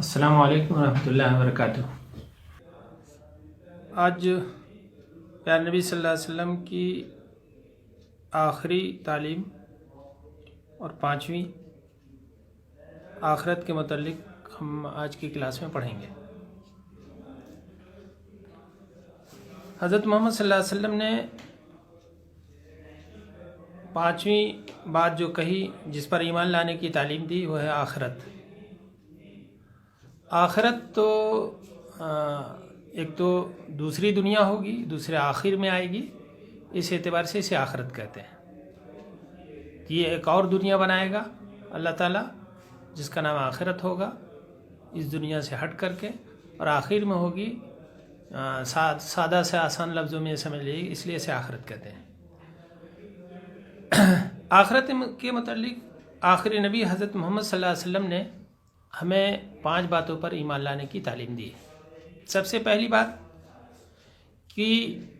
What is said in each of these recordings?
السلام علیکم ورحمۃ اللہ وبرکاتہ۔ آج پیارے نبی صلی اللہ علیہ وسلم کی آخری تعلیم اور 5ویں آخرت کے متعلق ہم آج کی کلاس میں پڑھیں گے۔ حضرت محمد صلی اللہ علیہ وسلم نے 5ویں بات جو کہی، جس پر ایمان لانے کی تعلیم دی، وہ ہے آخرت۔ آخرت تو ایک تو دوسری دنیا ہوگی، دوسرے آخر میں آئے گی، اس اعتبار سے اسے آخرت کہتے ہیں۔ یہ ایک اور دنیا بنائے گا اللہ تعالیٰ، جس کا نام آخرت ہوگا، اس دنیا سے ہٹ کر کے، اور آخر میں ہوگی، سادہ سے آسان لفظوں میں سمجھ لیجیے، اس لیے اسے آخرت کہتے ہیں۔ آخرت کے متعلق آخری نبی حضرت محمد صلی اللہ علیہ وسلم نے ہمیں 5 باتوں پر ایمان لانے کی تعلیم دی ہے۔ سب سے پہلی بات کہ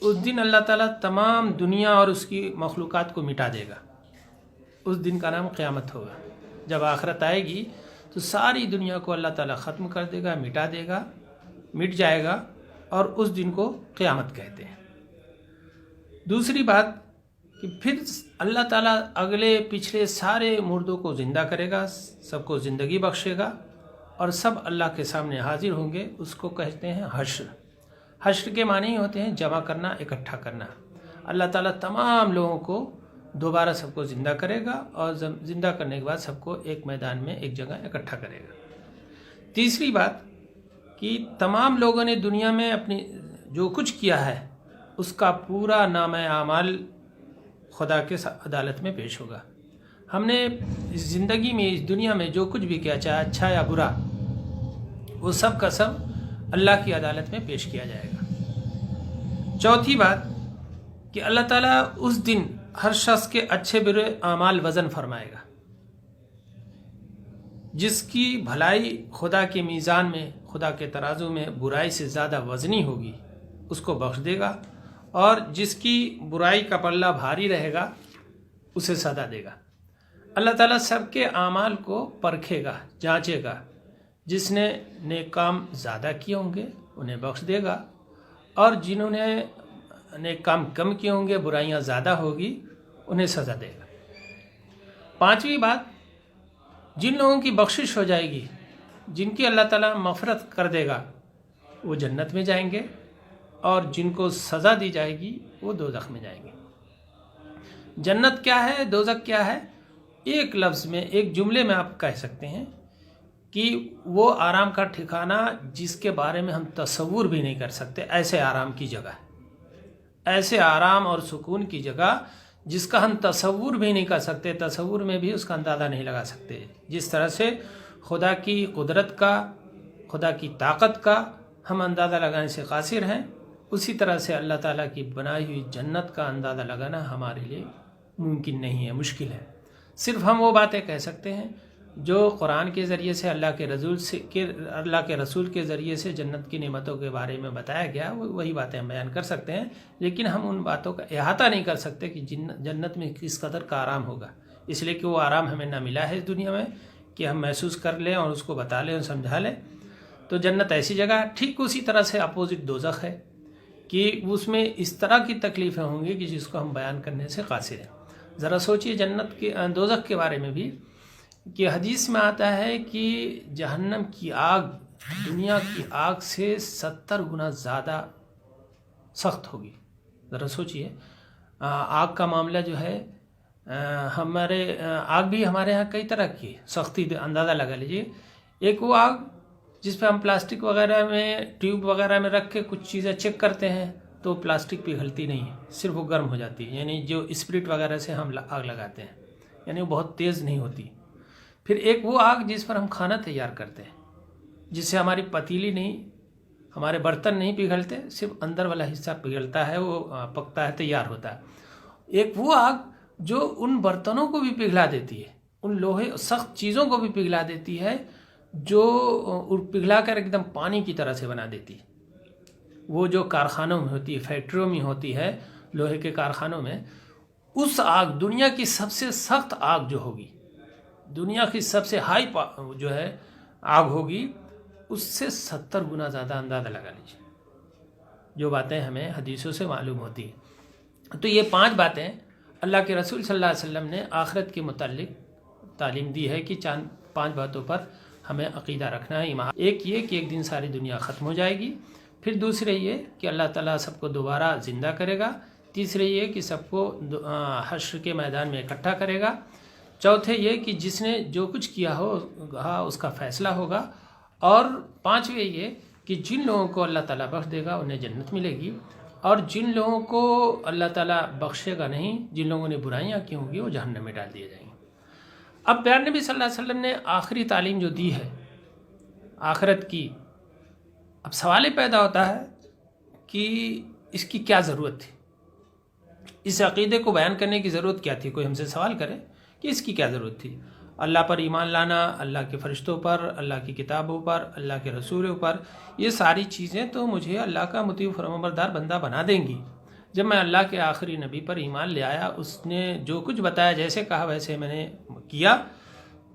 اس دن اللہ تعالیٰ تمام دنیا اور اس کی مخلوقات کو مٹا دے گا۔ اس دن کا نام قیامت ہوگا۔ جب آخرت آئے گی تو ساری دنیا کو اللہ تعالیٰ ختم کر دے گا، مٹا دے گا، مٹ جائے گا، اور اس دن کو قیامت کہتے ہیں۔ دوسری بات کہ پھر اللہ تعالیٰ اگلے پچھلے سارے مردوں کو زندہ کرے گا، سب کو زندگی بخشے گا، اور سب اللہ کے سامنے حاضر ہوں گے۔ اس کو کہتے ہیں حشر۔ حشر کے معنی ہوتے ہیں جمع کرنا، اکٹھا کرنا۔ اللہ تعالیٰ تمام لوگوں کو دوبارہ سب کو زندہ کرے گا، اور زندہ کرنے کے بعد سب کو ایک میدان میں ایک جگہ اکٹھا کرے گا۔ تیسری بات کہ تمام لوگوں نے دنیا میں اپنی جو کچھ کیا ہے، اس کا پورا نامہ اعمال خدا کے عدالت میں پیش ہوگا۔ ہم نے اس زندگی میں، اس دنیا میں جو کچھ بھی کیا، چاہے اچھا یا برا، وہ سب کا سب اللہ کی عدالت میں پیش کیا جائے گا۔ چوتھی بات کہ اللہ تعالیٰ اس دن ہر شخص کے اچھے برے اعمال وزن فرمائے گا۔ جس کی بھلائی خدا کے میزان میں، خدا کے ترازو میں برائی سے زیادہ وزنی ہوگی، اس کو بخش دے گا، اور جس کی برائی کا پلہ بھاری رہے گا، اسے سزا دے گا۔ اللہ تعالیٰ سب کے اعمال کو پرکھے گا، جانچے گا۔ جس نے نیک کام زیادہ کیے ہوں گے انہیں بخش دے گا، اور جنہوں نے نیک کام کم کیے ہوں گے، برائیاں زیادہ ہوگی، انہیں سزا دے گا۔ 5ویں بات، جن لوگوں کی بخشش ہو جائے گی، جن کی اللہ تعالیٰ مغفرت کر دے گا، وہ جنت میں جائیں گے، اور جن کو سزا دی جائے گی وہ دوزخ میں جائیں گے۔ جنت کیا ہے، دوزخ کیا ہے؟ ایک لفظ میں، ایک جملے میں آپ کہہ سکتے ہیں کہ وہ آرام کا ٹھکانہ جس کے بارے میں ہم تصور بھی نہیں کر سکتے، ایسے آرام کی جگہ ہے، ایسے آرام اور سکون کی جگہ جس کا ہم تصور بھی نہیں کر سکتے، تصور میں بھی اس کا اندازہ نہیں لگا سکتے۔ جس طرح سے خدا کی قدرت کا، خدا کی طاقت کا ہم اندازہ لگانے سے قاصر ہیں، اسی طرح سے اللہ تعالیٰ کی بنائی ہوئی جنت کا اندازہ لگانا ہمارے لیے ممکن نہیں ہے، مشکل ہے۔ صرف ہم وہ باتیں کہہ سکتے ہیں جو قرآن کے ذریعے سے، اللہ کے رسول کے ذریعے سے جنت کی نعمتوں کے بارے میں بتایا گیا، وہی باتیں ہم بیان کر سکتے ہیں، لیکن ہم ان باتوں کا احاطہ نہیں کر سکتے کہ جنت میں کس قدر کا آرام ہوگا، اس لیے کہ وہ آرام ہمیں نہ ملا ہے اس دنیا میں کہ ہم محسوس کر لیں اور اس کو بتا لیں اور سمجھا لیں۔ تو جنت ایسی جگہ ہے۔ ٹھیک اسی طرح سے اپوزٹ دوزخ ہے کہ اس میں اس طرح کی تکلیفیں ہوں گی کہ جس کو ہم بیان کرنے سے قاصر ہیں۔ ذرا سوچئے جنت کے، دوزخ کے بارے میں بھی، کہ حدیث میں آتا ہے کہ جہنم کی آگ دنیا کی آگ سے 70 گنا زیادہ سخت ہوگی۔ ذرا سوچئے، آگ کا معاملہ جو ہے، آگ بھی ہمارے ہاں کئی طرح کی سختی اندازہ لگا لیجئے۔ ایک وہ آگ جس پہ ہم پلاسٹک وغیرہ میں، ٹیوب وغیرہ میں رکھ کے کچھ چیزیں چیک کرتے ہیں تو پلاسٹک پگھلتی نہیں ہے، صرف وہ گرم ہو جاتی ہے، یعنی جو اسپرٹ وغیرہ سے ہم آگ لگاتے ہیں، یعنی وہ بہت تیز نہیں ہوتی۔ پھر ایک وہ آگ جس پر ہم کھانا تیار کرتے ہیں، جس سے ہماری پتیلی نہیں، ہمارے برتن نہیں پگھلتے، صرف اندر والا حصہ پگھلتا ہے، وہ پکتا ہے، تیار ہوتا ہے۔ ایک وہ آگ جو ان برتنوں کو بھی پگھلا دیتی ہے، ان لوہے سخت چیزوں کو بھی پگھلا دیتی ہے، جو پگھلا کر ایک دم پانی کی طرح سے بنا دیتی ہے۔ وہ جو کارخانوں میں ہوتی ہے، فیکٹریوں میں ہوتی ہے، لوہے کے کارخانوں میں، اس آگ، دنیا کی سب سے سخت آگ جو ہوگی، دنیا کی سب سے ہائی جو ہے آگ ہوگی، اس سے 70 گنا زیادہ اندازہ لگا لیجیے، جو باتیں ہمیں حدیثوں سے معلوم ہوتی ہیں۔ تو یہ 5 باتیں اللہ کے رسول صلی اللہ علیہ وسلم نے آخرت کے متعلق تعلیم دی ہے کہ 5 باتوں پر ہمیں عقیدہ رکھنا ہے، ایمان۔ ایک یہ کہ ایک دن ساری دنیا ختم ہو جائے گی، پھر دوسرے یہ کہ اللہ تعالیٰ سب کو دوبارہ زندہ کرے گا، تیسرے یہ کہ سب کو حشر کے میدان میں اکٹھا کرے گا، چوتھے یہ کہ جس نے جو کچھ کیا ہوگا اس کا فیصلہ ہوگا، اور 5ویں یہ کہ جن لوگوں کو اللہ تعالیٰ بخش دے گا انہیں جنت ملے گی، اور جن لوگوں کو اللہ تعالیٰ بخشے گا نہیں، جن لوگوں نے برائیاں کی ہوں گی، وہ جہنم میں ڈال دیے جائیں گے۔ اب پیارے نبی صلی اللہ علیہ وسلم نے آخری تعلیم جو دی ہے آخرت کی، اب سوال یہ پیدا ہوتا ہے کہ اس کی کیا ضرورت تھی، اس عقیدے کو بیان کرنے کی ضرورت کیا تھی؟ کوئی ہم سے سوال کرے کہ اس کی کیا ضرورت تھی؟ اللہ پر ایمان لانا، اللہ کے فرشتوں پر، اللہ کی کتابوں پر، اللہ کے رسولوں پر، یہ ساری چیزیں تو مجھے اللہ کا مطیع فرمانبردار بندہ بنا دیں گی۔ جب میں اللہ کے آخری نبی پر ایمان لے آیا، اس نے جو کچھ بتایا، جیسے کہا ویسے میں نے کیا،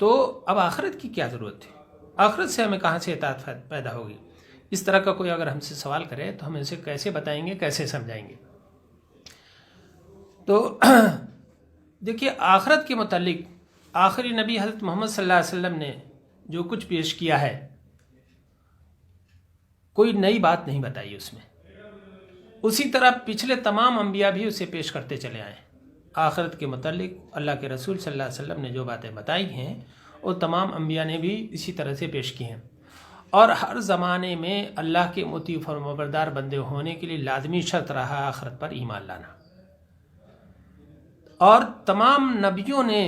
تو اب آخرت کی کیا ضرورت تھی؟ آخرت سے ہمیں کہاں سے اطاعت پیدا ہوگی؟ اس طرح کا کوئی اگر ہم سے سوال کرے تو ہم اسے کیسے بتائیں گے، کیسے سمجھائیں گے؟ تو دیکھیے، آخرت کے متعلق آخری نبی حضرت محمد صلی اللہ علیہ وسلم نے جو کچھ پیش کیا ہے، کوئی نئی بات نہیں بتائی اس میں۔ اسی طرح پچھلے تمام انبیاء بھی اسے پیش کرتے چلے آئے ہیں۔ آخرت کے متعلق اللہ کے رسول صلی اللہ علیہ وسلم نے جو باتیں بتائی ہیں وہ تمام انبیاء نے بھی اسی طرح سے پیش کی ہیں، اور ہر زمانے میں اللہ کے مطیع فرمانبردار بندے ہونے کے لیے لازمی شرط رہا آخرت پر ایمان لانا، اور تمام نبیوں نے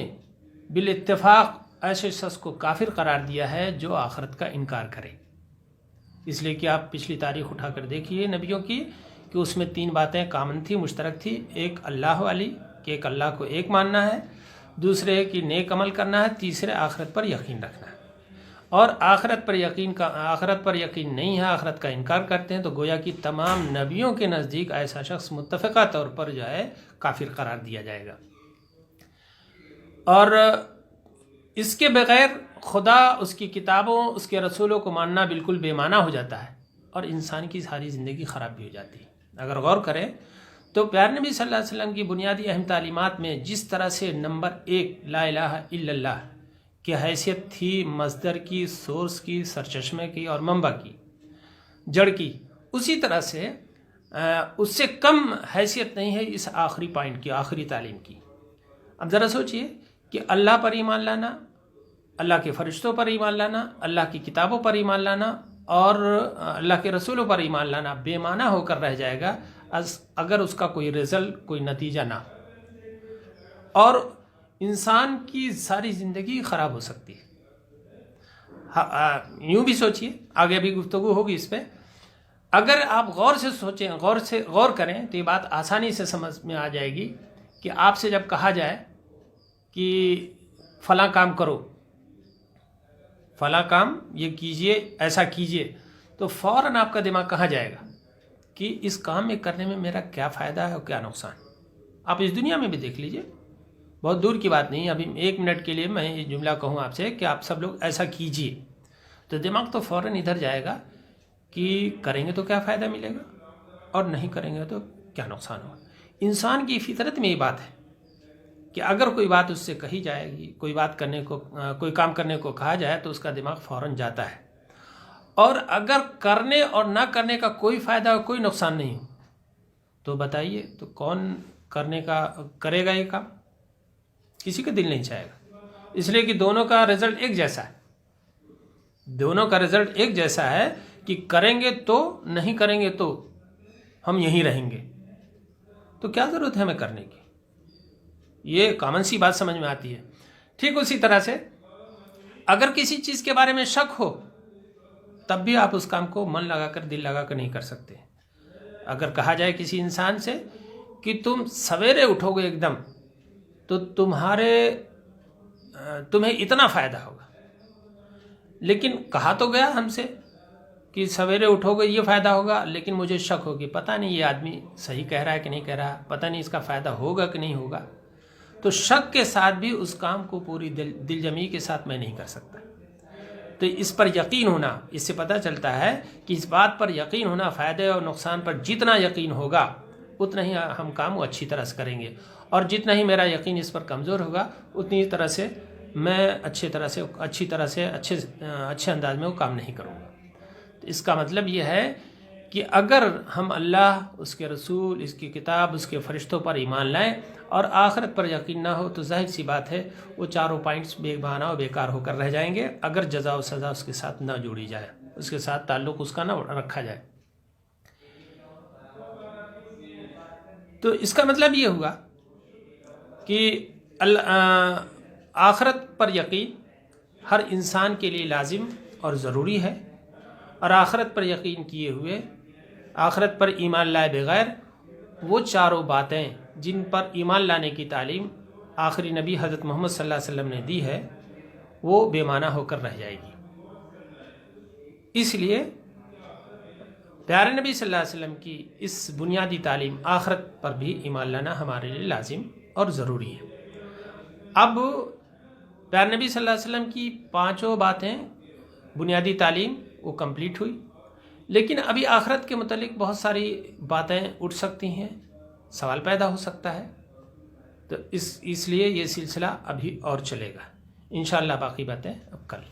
بالاتفاق ایسے شخص کو کافر قرار دیا ہے جو آخرت کا انکار کرے۔ اس لیے کہ آپ پچھلی تاریخ اٹھا کر دیکھیے نبیوں کی، کہ اس میں 3 باتیں کامن تھی، مشترک تھی۔ ایک اللہ والی، کہ ایک اللہ کو ایک ماننا ہے، دوسرے کہ نیک عمل کرنا ہے، تیسرے آخرت پر یقین رکھنا ہے۔ اور آخرت پر یقین نہیں ہے، آخرت کا انکار کرتے ہیں، تو گویا کہ تمام نبیوں کے نزدیک ایسا شخص متفقہ طور پر جو ہے کافر قرار دیا جائے گا۔ اور اس کے بغیر خدا، اس کی کتابوں، اس کے رسولوں کو ماننا بالکل بے معنی ہو جاتا ہے، اور انسان کی ساری زندگی خراب بھی ہو جاتی ہے۔ اگر غور کریں تو پیارے نبی صلی اللہ علیہ وسلم کی بنیادی اہم تعلیمات میں جس طرح سے نمبر 1 لا الہ الا اللہ کی حیثیت تھی، مصدر کی، سورس کی، سرچشمے کی اور منبع کی، جڑ کی، اسی طرح سے اس سے کم حیثیت نہیں ہے اس آخری پوائنٹ کی، آخری تعلیم کی۔ اب ذرا سوچئے کہ اللہ پر ایمان لانا، اللہ کے فرشتوں پر ایمان لانا، اللہ کی کتابوں پر ایمان لانا اور اللہ کے رسولوں پر ایمان لانا بے معنی ہو کر رہ جائے گا اگر اس کا کوئی رزلٹ، کوئی نتیجہ نہ ہو، اور انسان کی ساری زندگی خراب ہو سکتی ہے۔ یوں بھی سوچئے، آگے بھی گفتگو ہوگی اس پہ، اگر آپ غور سے سوچیں، غور کریں تو یہ بات آسانی سے سمجھ میں آ جائے گی کہ آپ سے جب کہا جائے کہ فلاں کام کرو، فلاں کام یہ کیجئے، ایسا کیجئے، تو فوراً آپ کا دماغ کہاں جائے گا کہ اس کام میں کرنے میں میرا کیا فائدہ ہے اور کیا نقصان۔ آپ اس دنیا میں بھی دیکھ لیجئے، بہت دور کی بات نہیں، ابھی 1 منٹ کے لیے میں یہ جملہ کہوں آپ سے کہ آپ سب لوگ ایسا کیجئے، تو دماغ تو فوراً ادھر جائے گا کہ کریں گے تو کیا فائدہ ملے گا اور نہیں کریں گے تو کیا نقصان ہوگا۔ انسان کی فطرت میں یہ بات ہے کہ اگر کوئی بات اس سے کہی جائے گی، کوئی کام کرنے کو کہا جائے تو اس کا دماغ فوراً جاتا ہے، اور اگر کرنے اور نہ کرنے کا کوئی فائدہ اور کوئی نقصان نہیں ہو تو بتائیے تو کون کرے گا یہ کام؟ کسی کا دل نہیں چاہے گا، اس لیے کہ دونوں کا رزلٹ ایک جیسا ہے، دونوں کا رزلٹ ایک جیسا ہے کہ کریں گے تو، نہیں کریں گے تو ہم یہیں رہیں گے، تو کیا ضرورت ہے ہمیں کرنے کی؟ یہ کامن سی بات سمجھ میں آتی ہے۔ ٹھیک اسی طرح سے اگر کسی چیز کے بارے میں شک ہو تب بھی آپ اس کام کو من لگا کر، دل لگا کر نہیں کر سکتے۔ اگر کہا جائے کسی انسان سے کہ تم سویرے اٹھو گے ایک دم تو تمہیں اتنا فائدہ ہوگا، لیکن کہا تو گیا ہم سے کہ سویرے اٹھو گے یہ فائدہ ہوگا، لیکن مجھے شک ہوگی، پتہ نہیں یہ آدمی صحیح کہہ رہا ہے کہ نہیں کہہ رہا، پتہ نہیں اس کا فائدہ ہوگا کہ نہیں ہوگا، تو شک کے ساتھ بھی اس کام کو پوری دل جمی کے ساتھ میں نہیں کر سکتا۔ تو اس پر یقین ہونا، اس سے پتہ چلتا ہے کہ اس بات پر یقین ہونا، فائدے اور نقصان پر جتنا یقین ہوگا اتنا ہی ہم کام اچھی طرح سے کریں گے، اور جتنا ہی میرا یقین اس پر کمزور ہوگا اتنی ہی طرح سے میں اچھی طرح سے اچھے انداز میں وہ کام نہیں کروں گا۔ تو اس کا مطلب یہ ہے کہ اگر ہم اللہ، اس کے رسول، اس کی کتاب، اس کے فرشتوں پر ایمان لائیں اور آخرت پر یقین نہ ہو تو ظاہر سی بات ہے وہ چاروں پوائنٹس بے معنی و بیکار ہو کر رہ جائیں گے، اگر جزا و سزا اس کے ساتھ نہ جوڑی جائے، اس کے ساتھ تعلق اس کا نہ رکھا جائے۔ تو اس کا مطلب یہ ہوا کہ آخرت پر یقین ہر انسان کے لیے لازم اور ضروری ہے، اور آخرت پر یقین کیے ہوئے، آخرت پر ایمان لائے بغیر وہ چاروں باتیں جن پر ایمان لانے کی تعلیم آخری نبی حضرت محمد صلی اللہ علیہ وسلم نے دی ہے وہ بے معنی ہو کر رہ جائے گی۔ اس لیے پیارے نبی صلی اللہ علیہ وسلم کی اس بنیادی تعلیم آخرت پر بھی ایمان لانا ہمارے لیے لازم اور ضروری ہے۔ اب پیارے نبی صلی اللہ علیہ وسلم کی پانچوں باتیں بنیادی تعلیم وہ کمپلیٹ ہوئی، لیکن ابھی آخرت کے متعلق بہت ساری باتیں اٹھ سکتی ہیں، سوال پیدا ہو سکتا ہے، تو اس لیے یہ سلسلہ ابھی اور چلے گا۔ انشاءاللہ باقی باتیں اب کل۔